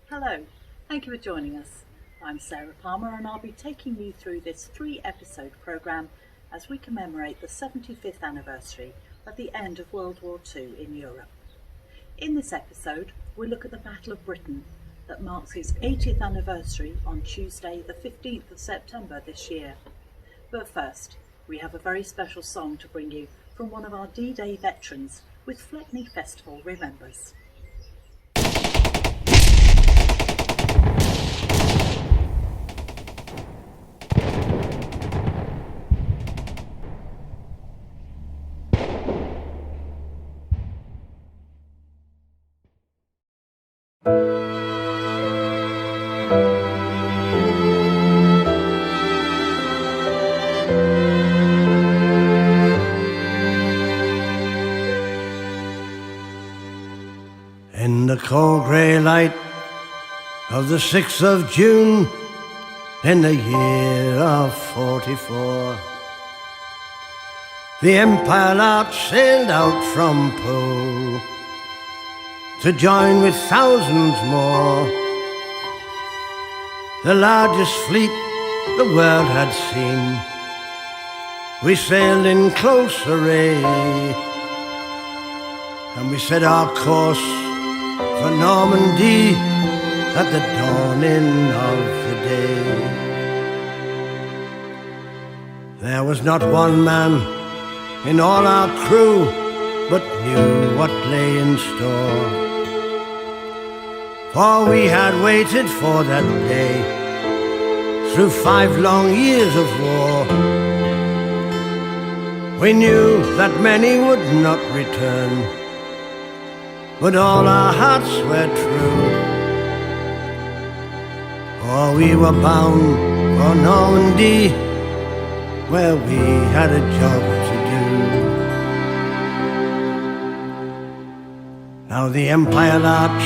Hello, thank you for joining us. I'm Sarah Palmer and I'll be taking you through this 3-episode programme as we commemorate the 75th anniversary of the end of World War II in Europe. In this episode, we'll look at the Battle of Britain that marks its 80th anniversary on Tuesday the 15th of September this year. But first, we have a very special song to bring you from one of our D-Day veterans with Fleckney Festival Remembers. In the cold grey light of the 6th of June in the year of 44, the Empire Lark sailed out from Poole to join with thousands more, the largest fleet the world had seen. We sailed in close array, and we set our course for Normandy at the dawning of the day. There was not one man in all our crew but knew what lay in store, for we had waited for that day through 5 long years of war. We knew that many would not return, but all our hearts were true, for we were bound for Normandy, where we had a job to do. Now the Empire Lark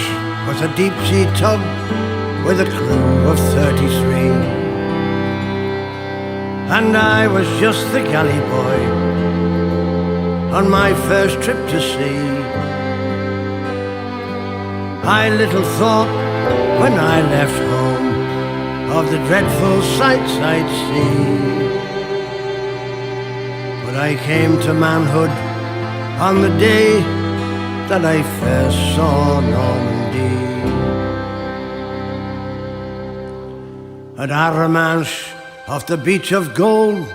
was a deep-sea tug with a crew of 33, and I was just the galley boy on my first trip to sea. I little thought when I left home of the dreadful sights I'd see, but I came to manhood on the day that I first saw Normandy. At Arromanches, off the beach of gold,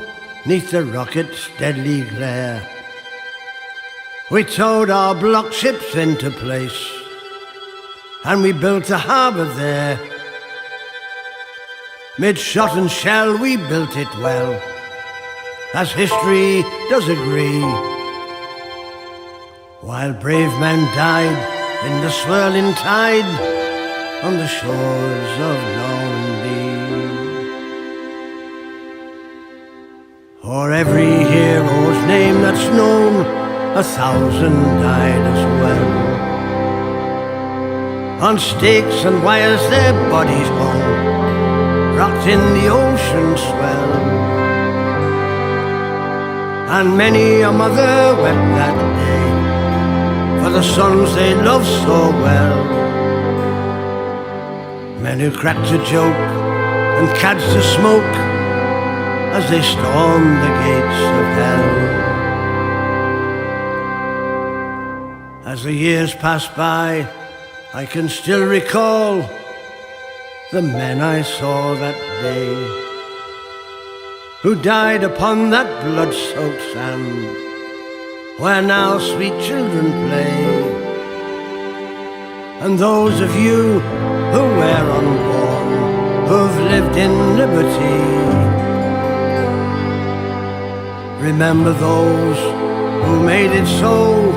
'neath the rocket's deadly glare, we towed our block ships into place, and we built a harbour there. Mid shot and shell we built it well, as history does agree, while brave men died in the swirling tide on the shores of Normandy. For every hero's name that's known, 1,000 died as well. On stakes and wires their bodies hung, rocked in the ocean swell, and many a mother wept that day for the sons they loved so well. Men who cracked a joke and cadged the smoke as they stormed the gates of hell. As the years pass by, I can still recall the men I saw that day, who died upon that blood-soaked sand where now sweet children play. And those of you who were unborn, who've lived in liberty, remember those who made it so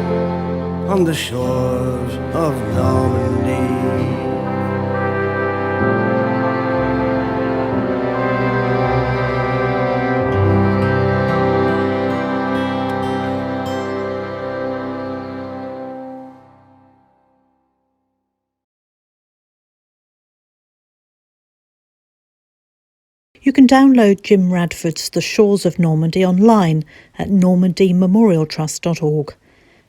on the shores of Normandy. You can download Jim Radford's The Shores of Normandy online at normandymemorialtrust.org.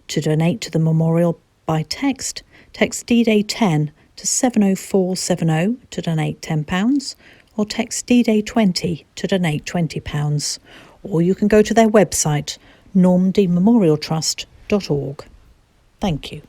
To donate to the memorial by text D-Day 10 to 70470 to donate £10 or text D-Day20 to donate £20. Or you can go to their website normandymemorialtrust.org. Thank you.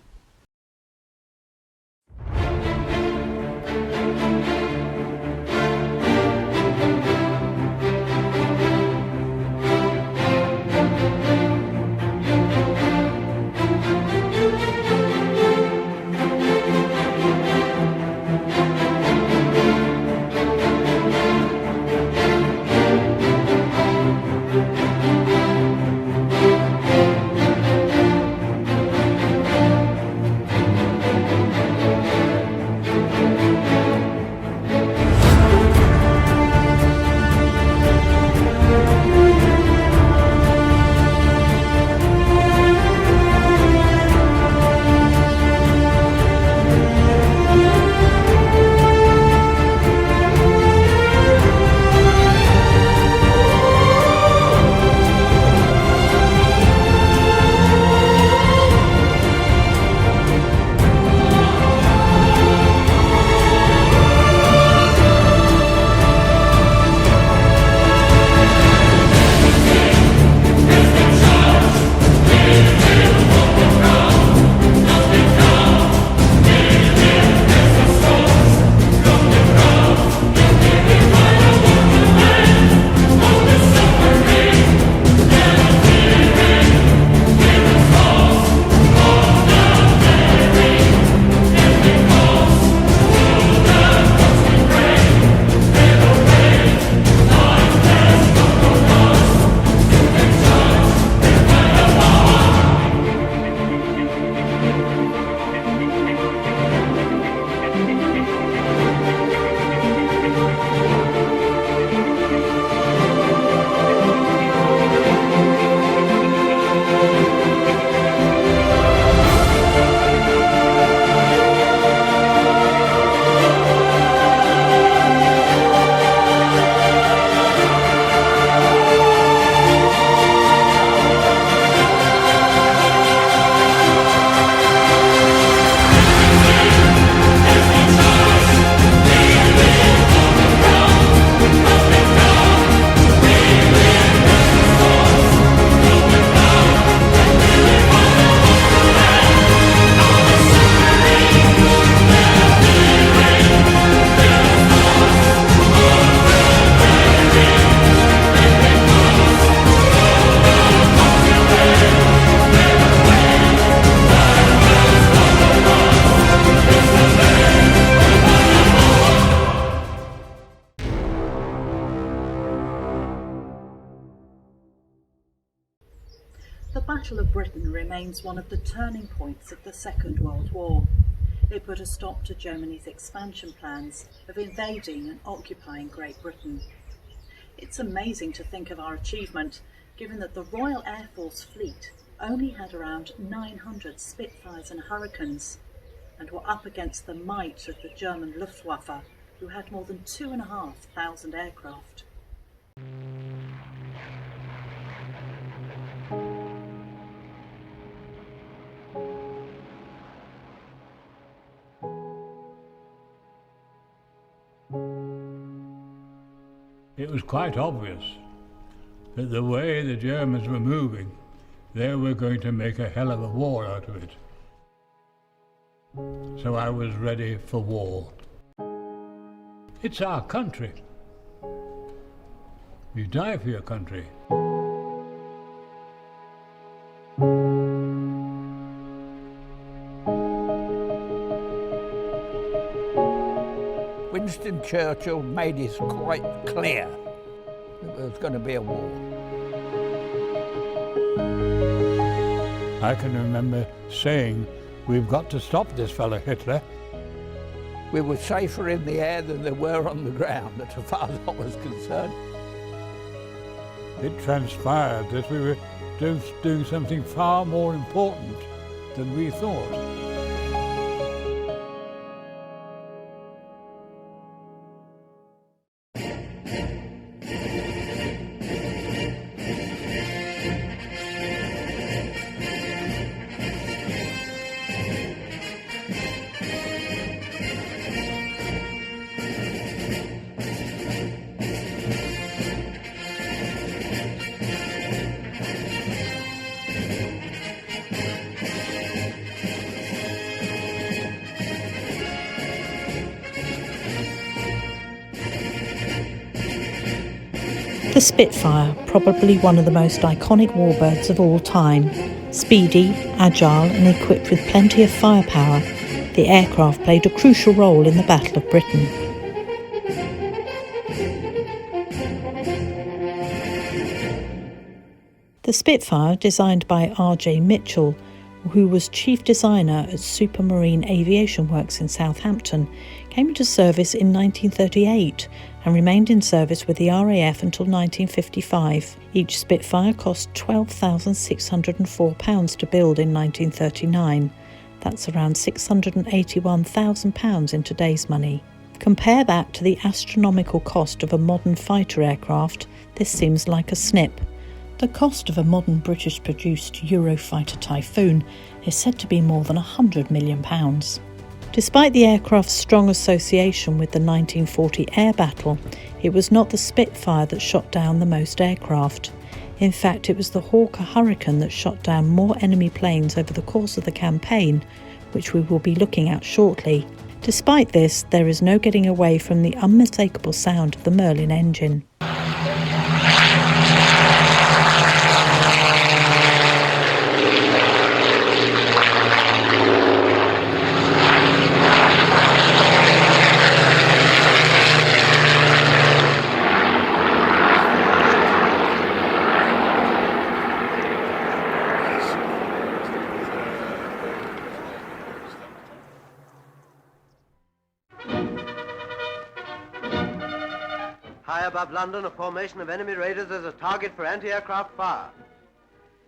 The Battle of Britain remains one of the turning points of the Second World War. It put a stop to Germany's expansion plans of invading and occupying Great Britain. It's amazing to think of our achievement, given that the Royal Air Force fleet only had around 900 Spitfires and Hurricanes, and were up against the might of the German Luftwaffe, who had more than 2,500 aircraft. It was quite obvious that the way the Germans were moving, they were going to make a hell of a war out of it. So I was ready for war. It's our country. You die for your country. Winston Churchill made it quite clear that there was going to be a war. I can remember saying, we've got to stop this fellow Hitler. We were safer in the air than they were on the ground, as far as I was concerned. It transpired that we were doing something far more important than we thought. The Spitfire, probably one of the most iconic warbirds of all time. Speedy, agile and equipped with plenty of firepower, the aircraft played a crucial role in the Battle of Britain. The Spitfire, designed by R.J. Mitchell, who was chief designer at Supermarine Aviation Works in Southampton, came into service in 1938 and remained in service with the RAF until 1955. Each Spitfire cost £12,604 to build in 1939. That's around £681,000 in today's money. Compare that to the astronomical cost of a modern fighter aircraft, this seems like a snip. The cost of a modern British-produced Eurofighter Typhoon is said to be more than £100 million. Despite the aircraft's strong association with the 1940 air battle, it was not the Spitfire that shot down the most aircraft. In fact, it was the Hawker Hurricane that shot down more enemy planes over the course of the campaign, which we will be looking at shortly. Despite this, there is no getting away from the unmistakable sound of the Merlin engine. High above London, a formation of enemy raiders is a target for anti-aircraft fire.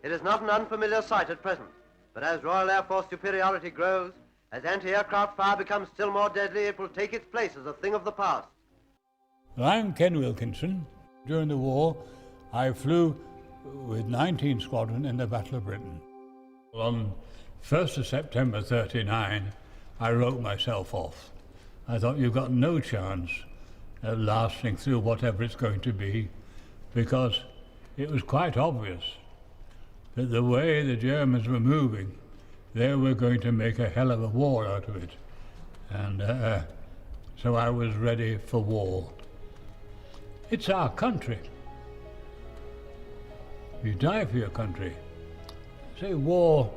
It is not an unfamiliar sight at present, but as Royal Air Force superiority grows, as anti-aircraft fire becomes still more deadly, it will take its place as a thing of the past. I'm Ken Wilkinson. During the war, I flew with 19 Squadron in the Battle of Britain. On 1st of September 39, I wrote myself off. I thought, you've got no chance of lasting through whatever it's going to be, because it was quite obvious that the way the Germans were moving, they were going to make a hell of a war out of it. And so I was ready for war. It's our country. You die for your country. Say war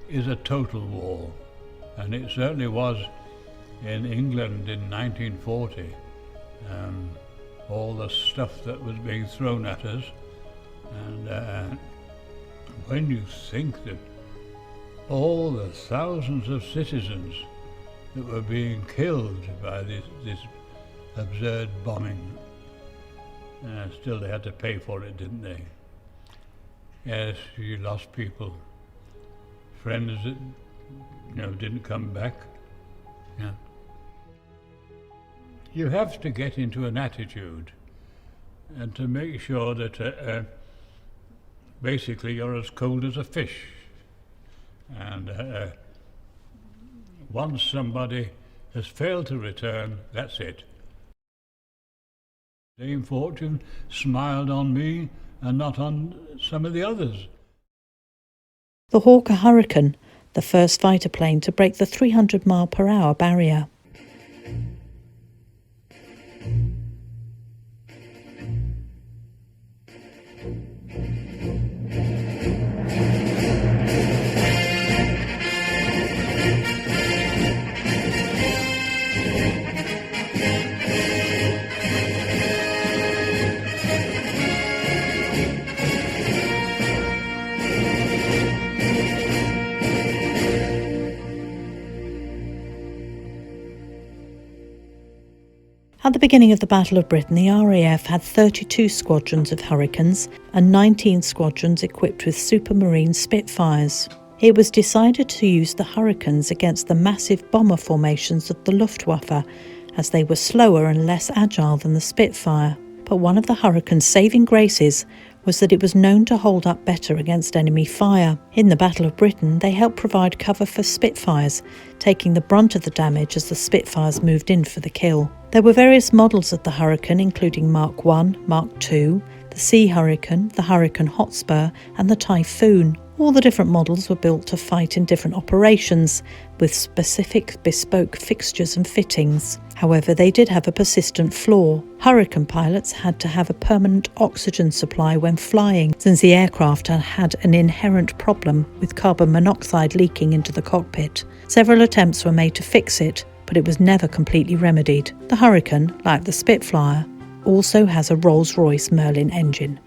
is a total war, and it certainly was in England in 1940. All the stuff that was being thrown at us, and when you think that all the thousands of citizens that were being killed by this absurd bombing, still they had to pay for it, didn't they? Yes, you lost people, friends that didn't come back. Yeah. You have to get into an attitude and to make sure that basically you're as cold as a fish. And once somebody has failed to return, that's it. Dame Fortune smiled on me and not on some of the others. The Hawker Hurricane, the first fighter plane to break the 300-mile-per-hour barrier. At the beginning of the Battle of Britain, the RAF had 32 squadrons of Hurricanes and 19 squadrons equipped with Supermarine Spitfires. It was decided to use the Hurricanes against the massive bomber formations of the Luftwaffe, as they were slower and less agile than the Spitfire. But one of the Hurricane's saving graces was that it was known to hold up better against enemy fire. In the Battle of Britain, they helped provide cover for Spitfires, taking the brunt of the damage as the Spitfires moved in for the kill. There were various models of the Hurricane, including Mark I, Mark II, the Sea Hurricane, the Hurricane Hotspur and the Typhoon. All the different models were built to fight in different operations, with specific bespoke fixtures and fittings. However, they did have a persistent flaw. Hurricane pilots had to have a permanent oxygen supply when flying, since the aircraft had an inherent problem with carbon monoxide leaking into the cockpit. Several attempts were made to fix it, but it was never completely remedied. The Hurricane, like the Spitfire, also has a Rolls-Royce Merlin engine.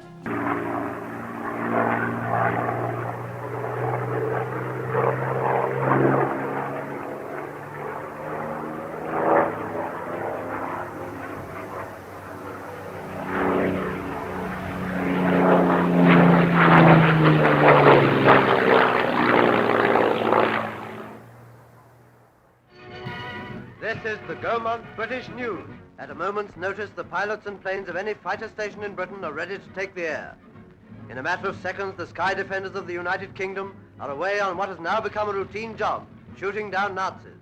This is the Gaumont British News. At a moment's notice, the pilots and planes of any fighter station in Britain are ready to take the air. In a matter of seconds, the sky defenders of the United Kingdom are away on what has now become a routine job, shooting down Nazis.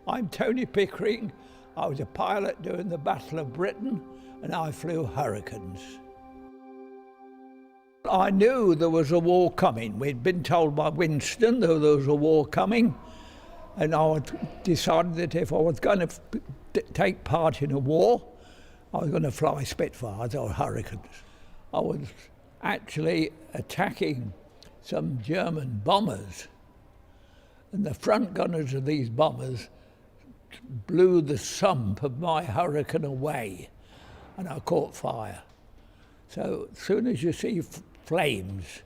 I'm Tony Pickering. I was a pilot during the Battle of Britain, and I flew Hurricanes. I knew there was a war coming. We'd been told by Winston that there was a war coming, and I decided that if I was going to take part in a war, I was going to fly Spitfires or Hurricanes. I was actually attacking some German bombers, and the front gunners of these bombers blew the sump of my Hurricane away, and I caught fire. So as soon as you see flames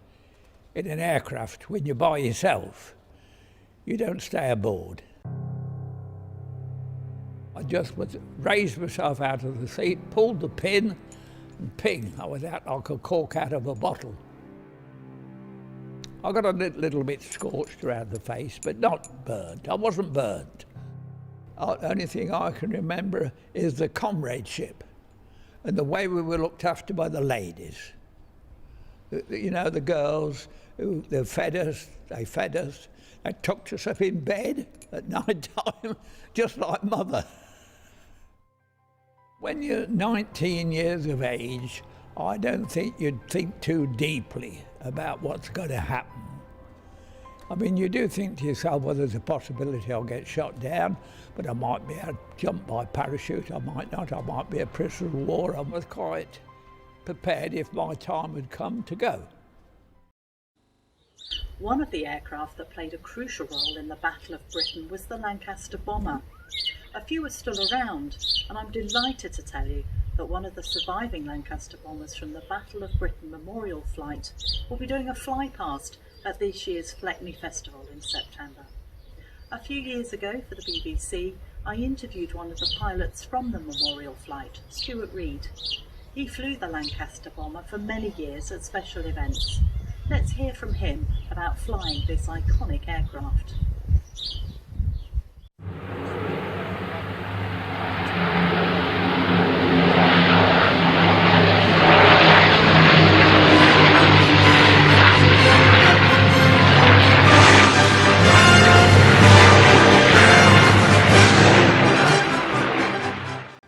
in an aircraft when you're by yourself, you don't stay aboard. I just raised myself out of the seat, pulled the pin, and ping, I was out like a cork out of a bottle. I got a little bit scorched around the face, but not burnt. I wasn't burnt. The only thing I can remember is the comradeship and the way we were looked after by the ladies. You know, the girls, they fed us, they tucked us up in bed at night time, just like mother. When you're 19 years of age, I don't think you'd think too deeply about what's going to happen. I mean, you do think to yourself, well, there's a possibility I'll get shot down, but I might be able to jump by parachute, I might not, I might be a prisoner of war. I was quite prepared if my time had come to go. One of the aircraft that played a crucial role in the Battle of Britain was the Lancaster bomber. A few are still around, and I'm delighted to tell you that one of the surviving Lancaster bombers from the Battle of Britain memorial flight will be doing a flypast at this year's Fleckney Festival in September. A few years ago for the BBC, I interviewed one of the pilots from the memorial flight, Stuart Reed. He flew the Lancaster bomber for many years at special events. Let's hear from him about flying this iconic aircraft.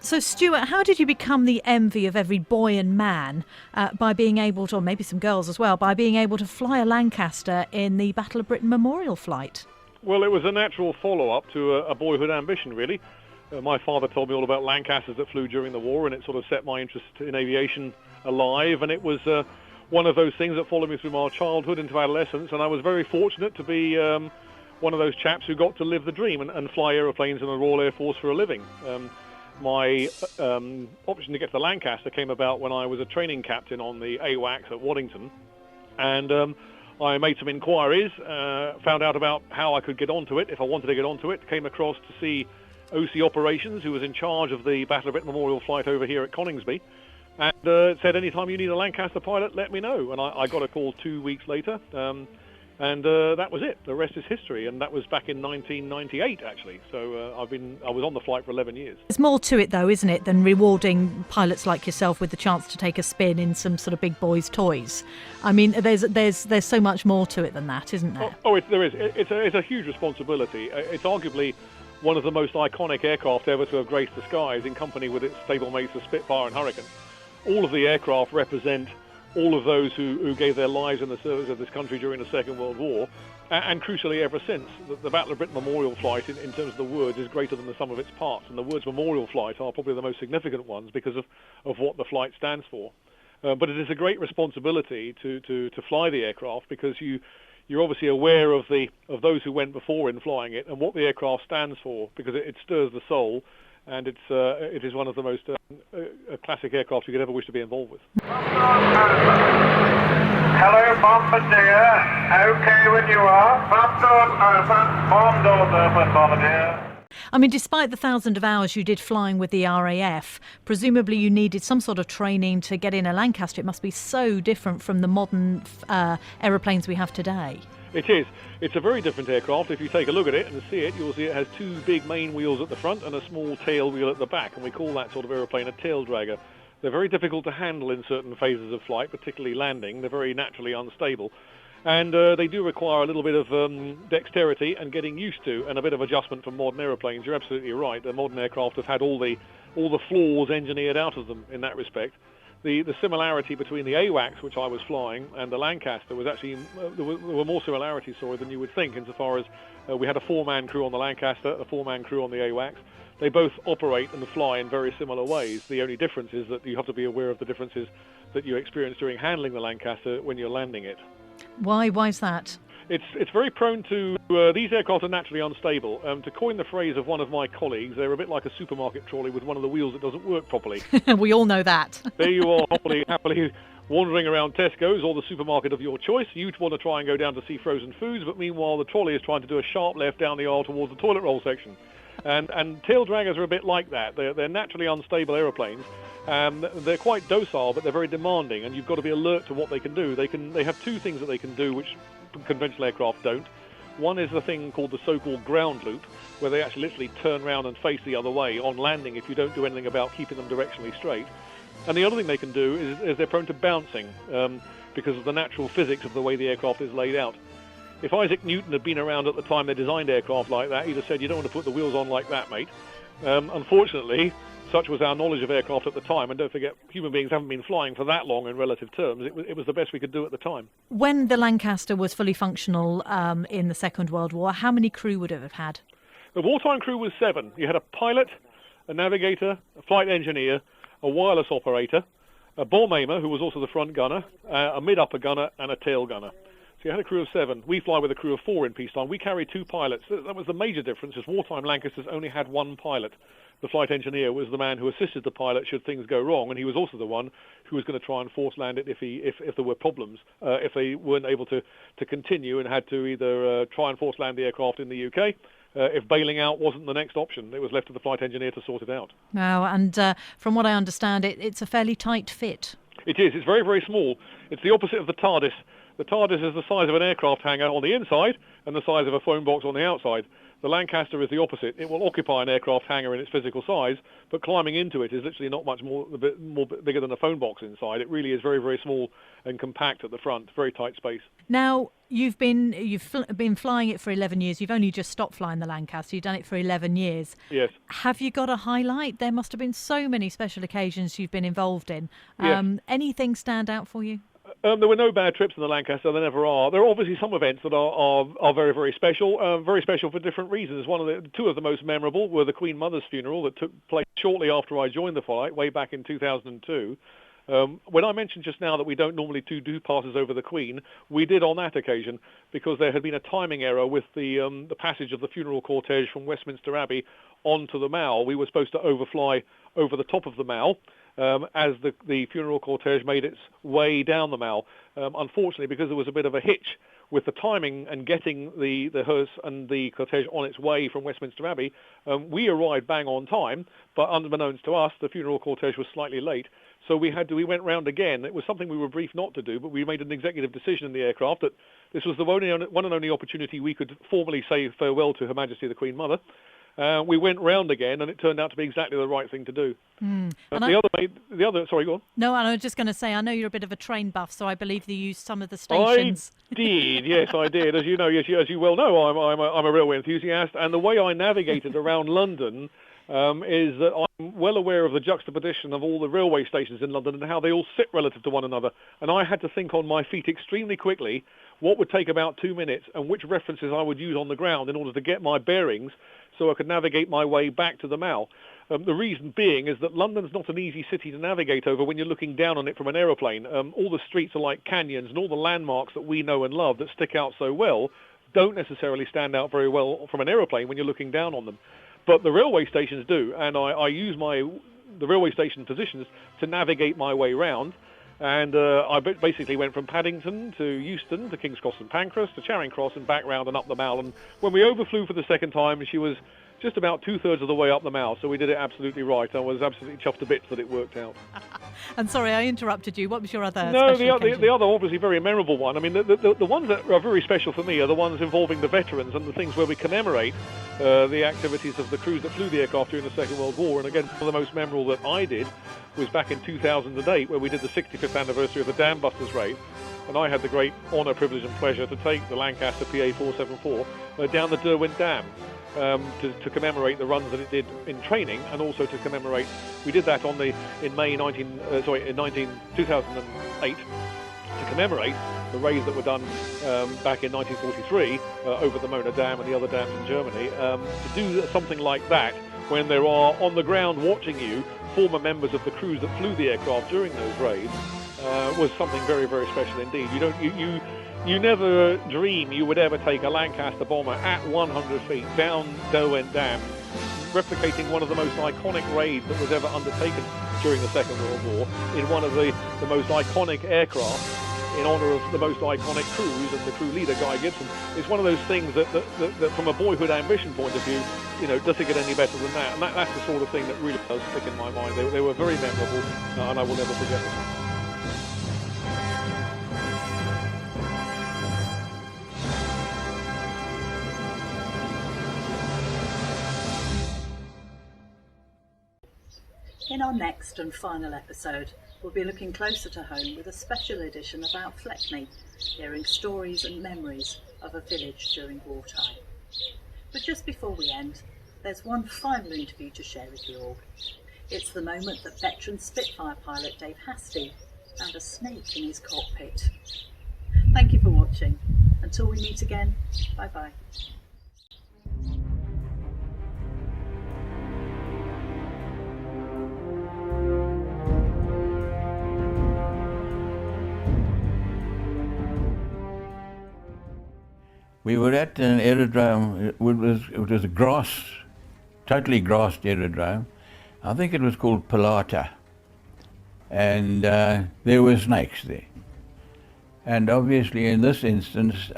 So Stuart, how did you become the envy of every boy and man by being able to, or maybe some girls as well, by being able to fly a Lancaster in the Battle of Britain memorial flight? Well, it was a natural follow-up to a boyhood ambition, really. My father told me all about Lancasters that flew during the war, and it sort of set my interest in aviation alive, and it was one of those things that followed me through my childhood into adolescence, and I was very fortunate to be one of those chaps who got to live the dream and fly aeroplanes in the Royal Air Force for a living. My option to get to the Lancaster came about when I was a training captain on the AWACS at Waddington, and I made some inquiries, found out about how I could get onto it, if I wanted to get onto it, came across to see OC Operations, who was in charge of the Battle of Britain memorial flight over here at Coningsby, and said, anytime you need a Lancaster pilot, let me know. And I got a call 2 weeks later, and that was it. The rest is history, and that was back in 1998, actually. So I was on the flight for 11 years. There's more to it, though, isn't it, than rewarding pilots like yourself with the chance to take a spin in some sort of big boys' toys. I mean, there's so much more to it than that, isn't there? There is. It's a huge responsibility. It's arguably one of the most iconic aircraft ever to have graced the skies, in company with its stablemates, the Spitfire and Hurricane. All of the aircraft represent all of those who gave their lives in the service of this country during the Second World War, and crucially ever since. The Battle of Britain Memorial Flight, in terms of the words, is greater than the sum of its parts, and the words Memorial Flight are probably the most significant ones because of what the flight stands for. But it is a great responsibility to fly the aircraft, because you're obviously aware of those who went before in flying it and what the aircraft stands for, because it stirs the soul, and it is one of the most classic aircraft you could ever wish to be involved with. Hello, Bombardier. Okay when you are. Bomb doors open, Bombardier. I mean, despite the thousands of hours you did flying with the RAF, presumably you needed some sort of training to get in a Lancaster. It must be so different from the modern aeroplanes we have today. It is. It's a very different aircraft. If you take a look at it and see it, you'll see it has two big main wheels at the front and a small tail wheel at the back, and we call that sort of aeroplane a tail dragger. They're very difficult to handle in certain phases of flight, particularly landing. They're very naturally unstable. And they do require a little bit of dexterity and getting used to, and a bit of adjustment from modern aeroplanes. You're absolutely right. The modern aircraft have had all the flaws engineered out of them in that respect. The similarity between the AWACS, which I was flying, and the Lancaster was actually, there were more similarities, than you would think, insofar as we had a four-man crew on the Lancaster, a four-man crew on the AWACS. They both operate and fly in very similar ways. The only difference is that you have to be aware of the differences that you experience during handling the Lancaster when you're landing it. Why is that? It's very prone to, these aircraft are naturally unstable. To coin the phrase of one of my colleagues, they're a bit like a supermarket trolley with one of the wheels that doesn't work properly. We all know that. There you are, happily wandering around Tesco's or the supermarket of your choice. You want to try and go down to see frozen foods, but meanwhile the trolley is trying to do a sharp left down the aisle towards the toilet roll section. And tail draggers are a bit like that. They're naturally unstable aeroplanes. They're quite docile, but they're very demanding, and you've got to be alert to what they can do. They have two things that they can do, which conventional aircraft don't. One is the thing called the so-called ground loop, where they actually literally turn around and face the other way on landing if you don't do anything about keeping them directionally straight. And the other thing they can do is they're prone to bouncing because of the natural physics of the way the aircraft is laid out. If Isaac Newton had been around at the time they designed aircraft like that, he'd have said, you don't want to put the wheels on like that, mate. Unfortunately, such was our knowledge of aircraft at the time, and don't forget, human beings haven't been flying for that long in relative terms. It was the best we could do at the time. When the Lancaster was fully functional in the Second World War, how many crew would it have had? The wartime crew was 7. You had a pilot, a navigator, a flight engineer, a wireless operator, a bomb aimer, who was also the front gunner, a mid-upper gunner, and a tail gunner. So you had a crew of 7. We fly with a crew of 4 in peacetime. We carried 2 pilots. That was the major difference, is wartime Lancasters only had 1 pilot. The flight engineer was the man who assisted the pilot should things go wrong, and he was also the one who was going to try and force land it if there were problems, if they weren't able to continue and had to either try and force land the aircraft in the UK. If bailing out wasn't the next option, it was left to the flight engineer to sort it out. Wow, and from what I understand, it's a fairly tight fit. It is. It's very, very small. It's the opposite of the TARDIS. The TARDIS is the size of an aircraft hangar on the inside and the size of a phone box on the outside. The Lancaster is the opposite. It will occupy an aircraft hangar in its physical size, but climbing into it is literally not much more bigger than a phone box inside. It really is very, very small and compact at the front, very tight space. Now, you've been flying it for 11 years. You've only just stopped flying the Lancaster. You've done it for 11 years. Yes. Have you got a highlight? There must have been so many special occasions you've been involved in. Yes. Anything stand out for you? There were no bad trips in the Lancaster. There never are. There are obviously some events that are very, very special for different reasons. Two of the most memorable were the Queen Mother's funeral that took place shortly after I joined the flight, way back in 2002. When I mentioned just now that we don't normally do passes over the Queen, we did on that occasion because there had been a timing error with the passage of the funeral cortege from Westminster Abbey onto the Mall. We were supposed to overfly over the top of the Mall. As the funeral cortege made its way down the Mall. Unfortunately, because there was a bit of a hitch with the timing and getting the hearse and the cortege on its way from Westminster Abbey, we arrived bang on time, but unbeknownst to us, the funeral cortege was slightly late. So we went round again. It was something we were briefed not to do, but we made an executive decision in the aircraft that this was the one and only opportunity we could formally say farewell to Her Majesty the Queen Mother. We went round again, and it turned out to be exactly the right thing to do. Sorry, go on. No, and I was just going to say, I know you're a bit of a train buff, so I believe you used some of the stations. I did, yes, I did. As you know, as you well know, I'm a railway enthusiast, and the way I navigated around London is that I'm well aware of the juxtaposition of all the railway stations in London and how they all sit relative to one another. And I had to think on my feet extremely quickly what would take about 2 minutes and which references I would use on the ground in order to get my bearings so I could navigate my way back to the Mall. The reason being is that London's not an easy city to navigate over when you're looking down on it from an aeroplane. All the streets are like canyons, and all the landmarks that we know and love that stick out so well don't necessarily stand out very well from an aeroplane when you're looking down on them. But the railway stations do, and I use the railway station positions to navigate my way round. And I basically went from Paddington to Euston to King's Cross and Pancras to Charing Cross and back round and up the Mall. And when we overflew for the second time, she was just about 2/3 of the way up the Mall, so we did it absolutely right. I was absolutely chuffed to bits that it worked out. And sorry, I interrupted you. What was your other No, special the other obviously very memorable one. I mean, the ones that are very special for me are the ones involving the veterans and the things where we commemorate the activities of the crews that flew the aircraft during the Second World War. And again, one of the most memorable that I did was back in 2008, where we did the 65th anniversary of the Dam Busters raid. And I had the great honour, privilege and pleasure to take the Lancaster PA-474 down the Derwent Dam. To commemorate the runs that it did in training, and also to commemorate, we did that in 2008 to commemorate the raids that were done back in 1943 over the Mona Dam and the other dams in Germany. To do something like that when there are on the ground watching you former members of the crews that flew the aircraft during those raids was something very, very special indeed. You never dream you would ever take a Lancaster bomber at 100 feet down Derwent Dam, replicating one of the most iconic raids that was ever undertaken during the Second World War in one of the most iconic aircraft in honour of the most iconic crews and the crew leader, Guy Gibson. It's one of those things that from a boyhood ambition point of view, does it get any better than that? And that's the sort of thing that really does stick in my mind. They were very memorable, and I will never forget them. In our next and final episode, we'll be looking closer to home with a special edition about Fleckney, hearing stories and memories of a village during wartime. But just before we end, there's one final interview to share with you all. It's the moment that veteran Spitfire pilot Dave Hastie found a snake in his cockpit. Thank you for watching. Until we meet again, bye-bye. We were at an aerodrome. It was a totally grassed aerodrome. I think it was called Palata. And there were snakes there. And obviously in this instance,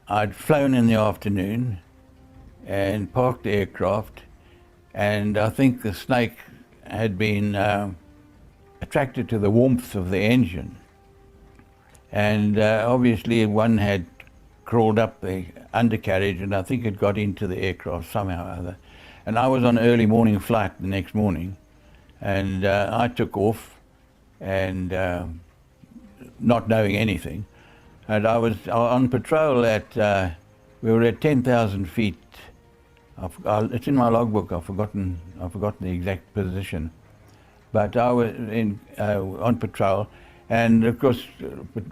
I'd flown in the afternoon and parked the aircraft, and I think the snake had been attracted to the warmth of the engine. And obviously one had crawled up the undercarriage, and I think it got into the aircraft somehow or other. And I was on an early morning flight the next morning, and I took off, and not knowing anything. And I was on patrol we were at 10,000 feet. It's in my logbook, I've forgotten the exact position. But I was on patrol, and of course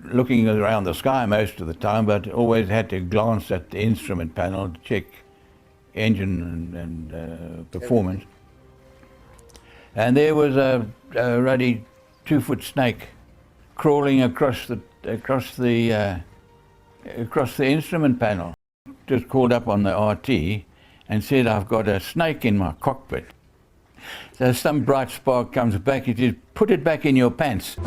looking around the sky most of the time, but always had to glance at the instrument panel to check engine and performance. And there was a ruddy 2-foot snake crawling across the instrument panel. Just called up on the RT and said, "I've got a snake in my cockpit." So some bright spark comes back. It says, "Put it back in your pants."